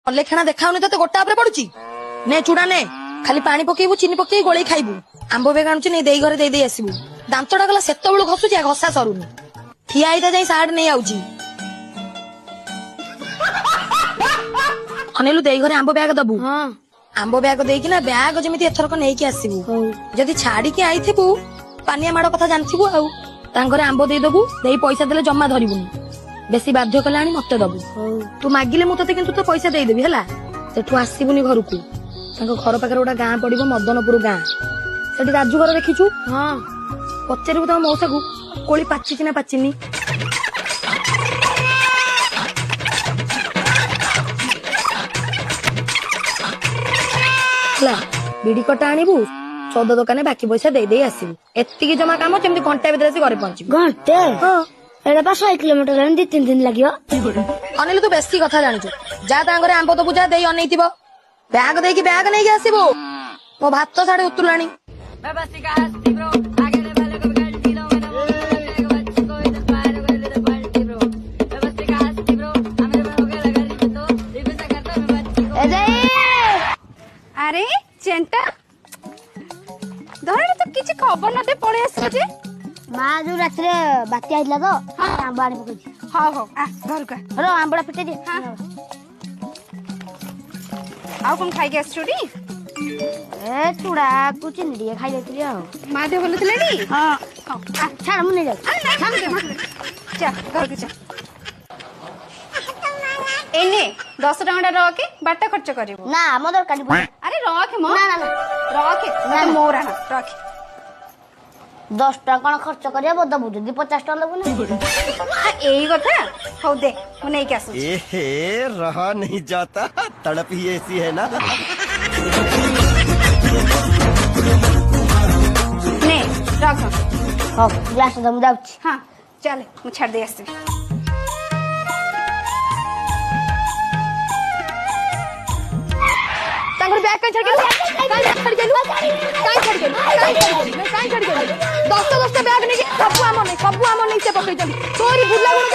लेखना देखा तो गोटा पड़ुची ने चूड़ा ने खाली पानी पकेबू चीनी पकई गोले खाइबू आंब बेग आणुची नहीं देई घरे दे आसबू दांतटा गला सेत बेलू घसुची घसा सरुनी ठिया होता जाई साड़ नहीं आउची अनिलु देई घरे आंब बैग दबू आंब बैग देकी ना बैग जमी एथरक नहीं आसबू जदि छाड़ी के आईथिबू पानिया माड़ कथा जानथिबू आउ तांगरे आंब दे दबू देई पैसा देले जम्मा धरिबुनी बेसी बाध्य कले आनी मते दबू तू मागिले मु तते किंतु तो पैसा दे देबी हला सेठु आसीबुनी घर को तांको घर पाखरे गोटा गाँ पड़िबो मदनपुर गाँ सेठी राजू घर देखिछु हां पचारिबू त मौसा को कोली पाचिछि ना पाचिनी ला बिडी कटा आनिबू सौदा दुकान बाकी पैसा दे दे आसीबू एत्तिकी जमा काम जेमति घंटा भीतर से घरे पहुंचीबू घंटे हां एटा 5 किलोमीटर रे 2-3 दिन लागियो अनिल तू बेसी कथा जानिछु जा तांगरे आंब तो पूजा देई अनैतिबो बैग देकी बैग नै आसीबो मो भात तो साडे उतुलाणी अरे चेंटा धरे तो किछि खबर नते पळे आसी जे माँ जो रात बात्या आइला तो आंब आनी पकई हां हां आ घर का रो आंबड़ा पिटे दे हां आउ कोन खाइ के आछुडी ए चूड़ा कुछ नहीं खाई लेती आ मां दे बोले थलेडी हां छाड़ मुने जा छाड़ दे जा घर के जा एने 10 टंका रखे बाटा खर्च करिवो ना मो दरकार नहीं अरे रखे मो ना ना ना रखे ना मोरा ना रखे 10 टका खर्च करिया बद बुझदी 50 टका लगुन एही कथा हो दे मु नहीं के आसु ए रहा नहीं जाता तड़प ही ऐसी है ना ने रख हो ग्लास दम जाउची हां चले मु छाड़ दे आसी तांगर बैग का छड़ के छड़ के छड़ के 10 बैग नहीं सब आम नहीं से पकई चली तोरी भुला गुण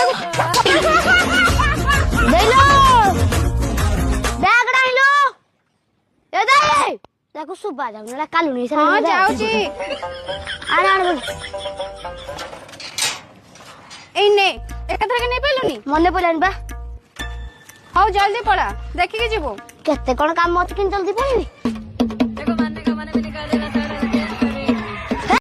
देलो बैग डाइलो ए दे देखो सुबा जाऊ ना कालू नहीं से हां जाउची आने आने एने एकथरा के नहीं पेलुनी मने पलान बा हाउ जल्दी पड़ा देखि के जीवो केते कोन काम मत किन जल्दी पळी